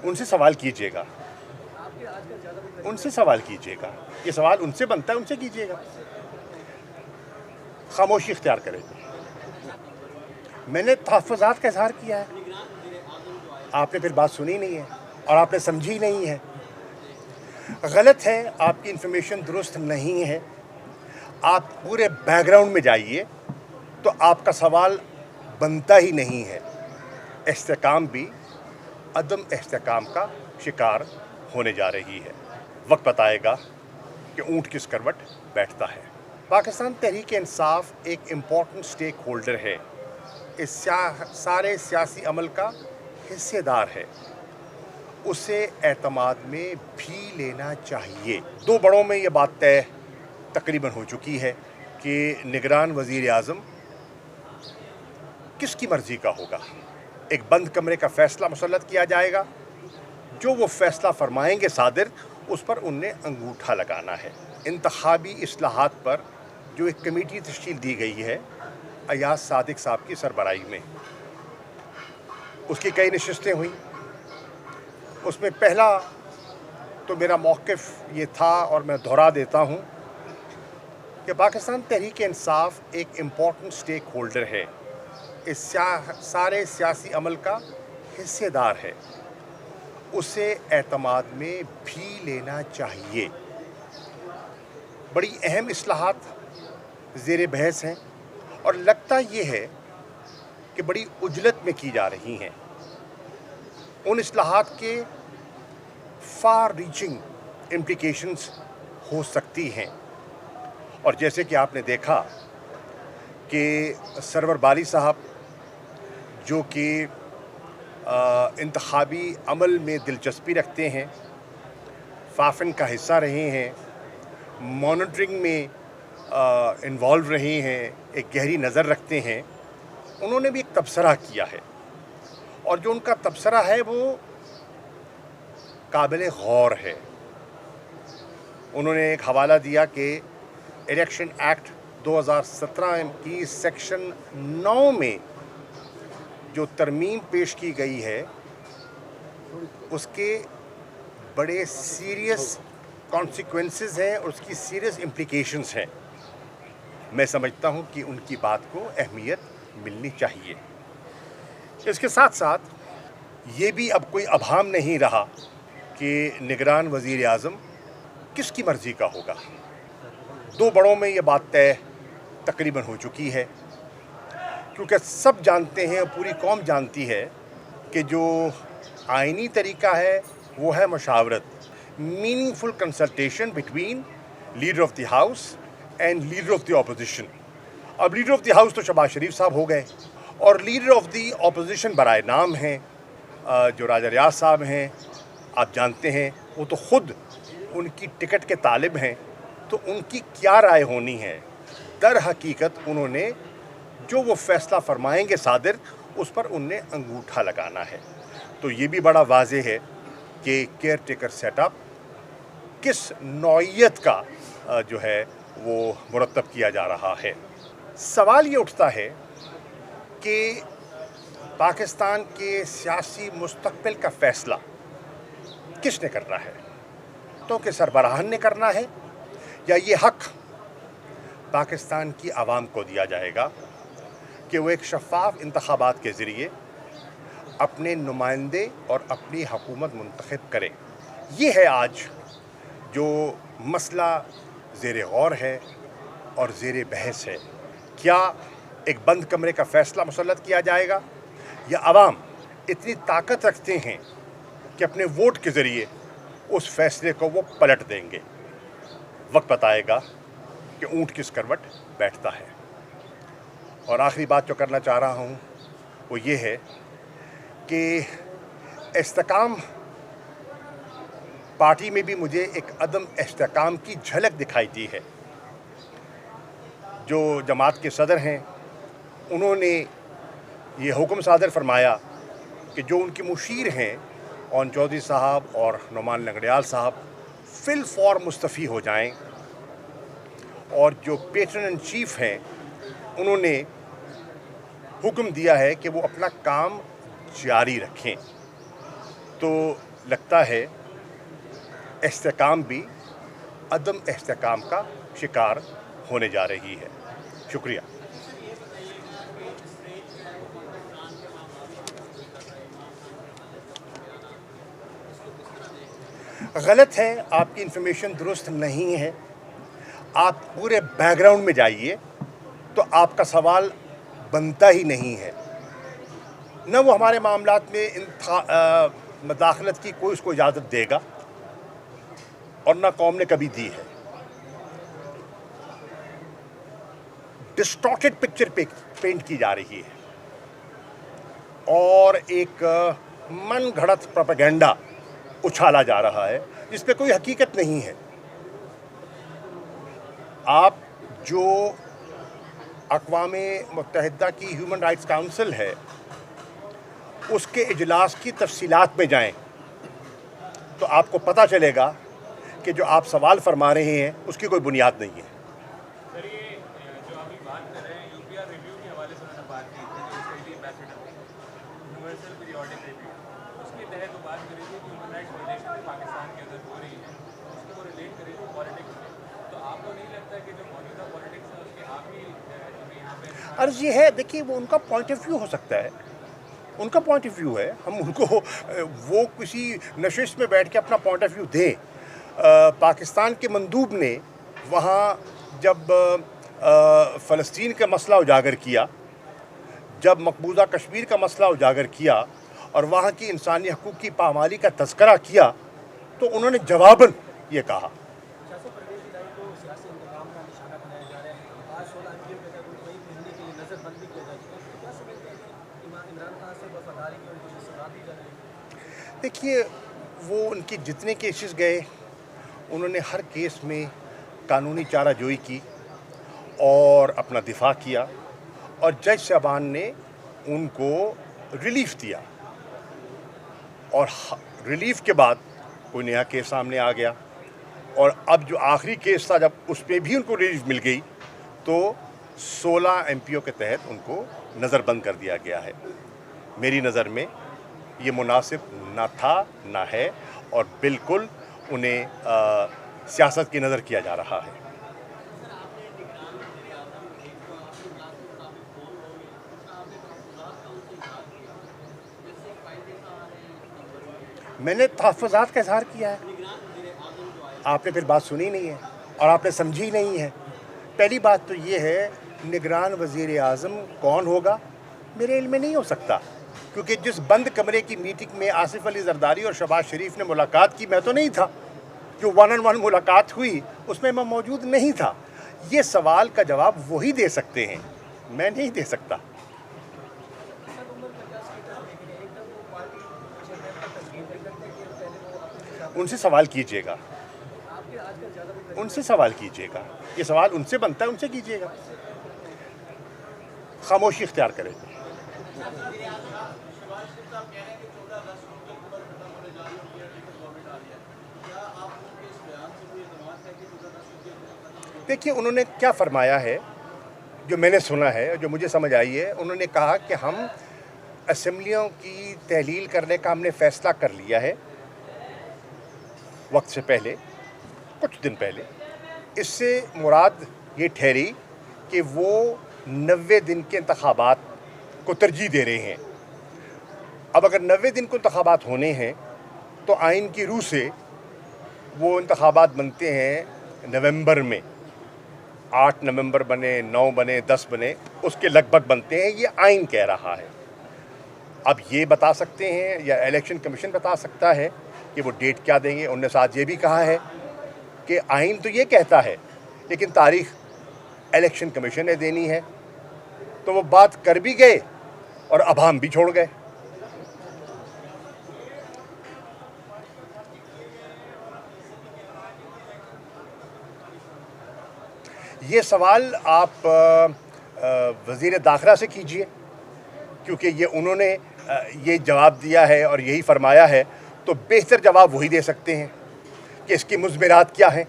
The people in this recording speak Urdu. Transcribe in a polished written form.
ان سے سوال کیجیے گا، ان سے سوال کیجیے گا، یہ سوال ان سے بنتا ہے، ان سے کیجیے گا، خاموشی اختیار کریں گے۔ میں نے تحفظات کا اظہار کیا ہے، آپ نے پھر بات سنی نہیں ہے اور آپ نے سمجھی نہیں ہے۔ غلط ہے، آپ کی انفارمیشن درست نہیں ہے، آپ پورے بیک گراؤنڈ میں جائیے تو آپ کا سوال بنتا ہی نہیں ہے۔ استحکام بھی عدم استحکام کا شکار ہونے جا رہی ہے۔ وقت بتائے گا کہ اونٹ کس کروٹ بیٹھتا ہے۔ پاکستان تحریک انصاف ایک امپورٹنٹ سٹیک ہولڈر ہے، اس سارے سیاسی عمل کا حصے دار ہے، اسے اعتماد میں بھی لینا چاہیے۔ دو بڑوں میں یہ بات طے تقریباً ہو چکی ہے کہ نگران وزیر اعظم کس کی مرضی کا ہوگا۔ ایک بند کمرے کا فیصلہ مسلط کیا جائے گا، جو وہ فیصلہ فرمائیں گے صادر، اس پر انہیں انگوٹھا لگانا ہے۔ انتخابی اصلاحات پر جو ایک کمیٹی تشکیل دی گئی ہے ایاز صادق صاحب کی سربراہی میں، اس کی کئی نشستیں ہوئیں۔ اس میں پہلا تو میرا موقف یہ تھا اور میں دہرا دیتا ہوں کہ پاکستان تحریک انصاف ایک امپورٹنٹ سٹیک ہولڈر ہے، اس سارے سیاسی عمل کا حصے دار ہے، اسے اعتماد میں بھی لینا چاہیے۔ بڑی اہم اصلاحات زیر بحث ہیں اور لگتا یہ ہے کہ بڑی عجلت میں کی جا رہی ہیں۔ ان اصلاحات کے فار ریچنگ امپلیکیشنز ہو سکتی ہیں، اور جیسے کہ آپ نے دیکھا کہ سرور باری صاحب جو کہ انتخابی عمل میں دلچسپی رکھتے ہیں، فافن کا حصہ رہے ہیں، مانیٹرنگ میں انوالو رہے ہیں، ایک گہری نظر رکھتے ہیں، انہوں نے بھی ایک تبصرہ کیا ہے، اور جو ان کا تبصرہ ہے وہ قابل غور ہے۔ انہوں نے ایک حوالہ دیا کہ الیکشن ایکٹ 2017 کی سیکشن 9 میں جو ترمیم پیش کی گئی ہے اس کے بڑے سیریس کانسیکوینسز ہیں اور اس کی سیریس امپلیکیشنز ہیں۔ میں سمجھتا ہوں کہ ان کی بات کو اہمیت ملنی چاہیے۔ اس کے ساتھ ساتھ یہ بھی اب کوئی ابہام نہیں رہا کہ نگران وزیر اعظم کس کی مرضی کا ہوگا۔ دو بڑوں میں یہ بات طے تقریباً ہو چکی ہے، کیونکہ سب جانتے ہیں، پوری قوم جانتی ہے کہ جو آئینی طریقہ ہے وہ ہے مشاورت، meaningful consultation between leader of the house and leader of the opposition. اب لیڈر آف دی ہاؤس تو شہباز شریف صاحب ہو گئے، اور لیڈر آف دی اپوزیشن برائے نام ہیں جو راجہ ریاض صاحب ہیں، آپ جانتے ہیں وہ تو خود ان کی ٹکٹ کے طالب ہیں، تو ان کی کیا رائے ہونی ہے؟ در حقیقت انہوں نے جو وہ فیصلہ فرمائیں گے صادر، اس پر انہیں انگوٹھا لگانا ہے۔ تو یہ بھی بڑا واضح ہے کہ کیئر ٹیکر سیٹ اپ کس نوعیت کا جو ہے وہ مرتب کیا جا رہا ہے۔ سوال یہ اٹھتا ہے کہ پاکستان کے سیاسی مستقبل کا فیصلہ کس نے کرنا ہے؟ تو کہ سربراہان نے کرنا ہے، یا یہ حق پاکستان کی عوام کو دیا جائے گا کہ وہ ایک شفاف انتخابات کے ذریعے اپنے نمائندے اور اپنی حکومت منتخب کریں؟ یہ ہے آج جو مسئلہ زیر غور ہے اور زیر بحث ہے۔ کیا ایک بند کمرے کا فیصلہ مسلط کیا جائے گا، یا عوام اتنی طاقت رکھتے ہیں کہ اپنے ووٹ کے ذریعے اس فیصلے کو وہ پلٹ دیں گے؟ وقت بتائے گا کہ اونٹ کس کروٹ بیٹھتا ہے۔ اور آخری بات جو کرنا چاہ رہا ہوں وہ یہ ہے کہ استحکام پارٹی میں بھی مجھے ایک عدم استحکام کی جھلک دکھائی دی ہے۔ جو جماعت کے صدر ہیں انہوں نے یہ حکم صادر فرمایا کہ جو ان کے مشیر ہیں اون چودھری صاحب اور نعمان لنگڑیال صاحب فی الفور مستعفی ہو جائیں، اور جو پیٹرن ان چیف ہیں انہوں نے حکم دیا ہے کہ وہ اپنا کام جاری رکھیں۔ تو لگتا ہے استحکام بھی عدم استحکام کا شکار ہونے جا رہی ہے. شکریہ. غلط ہے، آپ کی انفارمیشن درست نہیں ہے. آپ پورے بیک گراؤنڈ میں جائیے تو آپ کا سوال بنتا ہی نہیں ہے. نہ وہ ہمارے معاملات میں مداخلت کی کوئی اس کو اجازت دے گا اور نہ قوم نے کبھی دی ہے. ڈسٹارٹڈ پکچر پینٹ کی جا رہی ہے اور ایک من گھڑت پروپیگنڈا اچھالا جا رہا ہے جس پہ کوئی حقیقت نہیں ہے. آپ جو اقوام متحدہ کی ہیومن رائٹس کاؤنسل ہے اس کے اجلاس کی تفصیلات میں جائیں تو آپ کو پتہ چلے گا کہ جو آپ سوال فرما رہے ہیں اس کی کوئی بنیاد نہیں ہے. سر یہ جو ابھی بات کر رہے ہیں یو پی آر ریویو کے حوالے سے انہوں نے بات کی تھی جو اسرائیلی ایمبیسڈر یونیورسل پیریوڈک ریویو اس کے تحت وہ بات کری تھی کہ ہیومن رائٹس وائلیشن پاکستان کے اندر ہو رہی ہے اس کو وہ ریلیٹ کرے تھے پالیٹکس میں. تو آپ کو نہیں لگتا کہ جو موجودہ پالیٹکس ہے اس کے آپ ہی یہاں پہ عرض یہ ہے، دیکھیے وہ ان کا پوائنٹ آف ویو ہو سکتا ہے، ان کا پوائنٹ آف ویو ہے. ہم ان کو وہ کسی نشست میں بیٹھ کے اپنا پوائنٹ آف ویو دیں. پاکستان کے مندوب نے وہاں جب فلسطین کا مسئلہ اجاگر کیا، جب مقبوضہ کشمیر کا مسئلہ اجاگر کیا اور وہاں کی انسانی حقوق کی پامالی کا تذکرہ کیا تو انہوں نے جواباً یہ کہا. دیکھیے وہ ان کی جتنے کیسز گئے انہوں نے ہر کیس میں قانونی چارہ جوئی کی اور اپنا دفاع کیا اور جج صاحبان نے ان کو ریلیف دیا اور ریلیف کے بعد کوئی نیا کیس سامنے آ گیا اور اب جو آخری کیس تھا جب اس پہ بھی ان کو ریلیف مل گئی تو 16 ایم پی او کے تحت ان کو نظر بند کر دیا گیا ہے. میری نظر میں یہ مناسب نہ تھا نہ ہے اور بالکل انہیں سیاست کی نظر کیا جا رہا ہے. میں نے تحفظات کا اظہار کیا ہے. آپ نے پھر بات سنی نہیں ہے اور آپ نے سمجھی نہیں ہے. پہلی بات تو یہ ہے نگران وزیر اعظم کون ہوگا میرے علم میں نہیں ہو سکتا، کیونکہ جس بند کمرے کی میٹنگ میں آصف علی زرداری اور شہباز شریف نے ملاقات کی میں تو نہیں تھا. جو 1-on-1 ملاقات ہوئی اس میں موجود نہیں تھا. یہ سوال کا جواب وہی دے سکتے ہیں، میں نہیں دے سکتا. ان سے سوال کیجیے گا، ان سے سوال کیجیے گا. یہ سوال ان سے بنتا ہے، ان سے کیجیے گا. خاموشی اختیار کریں. دیکھیے انہوں نے کیا فرمایا ہے جو میں نے سنا ہے جو مجھے سمجھ آئی ہے. انہوں نے کہا کہ ہم اسمبلیوں کی تحلیل کرنے کا ہم نے فیصلہ کر لیا ہے وقت سے پہلے، کچھ دن پہلے. اس سے مراد یہ ٹھہری کہ وہ 90 دن کے انتخابات کو ترجیح دے رہے ہیں. اب اگر 90 دن کو انتخابات ہونے ہیں تو آئین کی روح سے وہ انتخابات بنتے ہیں نومبر میں. 8 نومبر بنے، 9 بنے، 10 بنے، اس کے لگ بھگ بنتے ہیں. یہ آئین کہہ رہا ہے. اب یہ بتا سکتے ہیں یا الیکشن کمیشن بتا سکتا ہے کہ وہ ڈیٹ کیا دیں گے. انہوں نے ساتھ یہ بھی کہا ہے کہ آئین تو یہ کہتا ہے لیکن تاریخ الیکشن کمیشن نے دینی ہے. تو وہ بات کر بھی گئے اور ابہام بھی چھوڑ گئے. یہ سوال آپ وزیر داخلہ سے کیجئے کیونکہ یہ انہوں نے یہ جواب دیا ہے اور یہی فرمایا ہے تو بہتر جواب وہی دے سکتے ہیں کہ اس کی مضمرات کیا ہیں.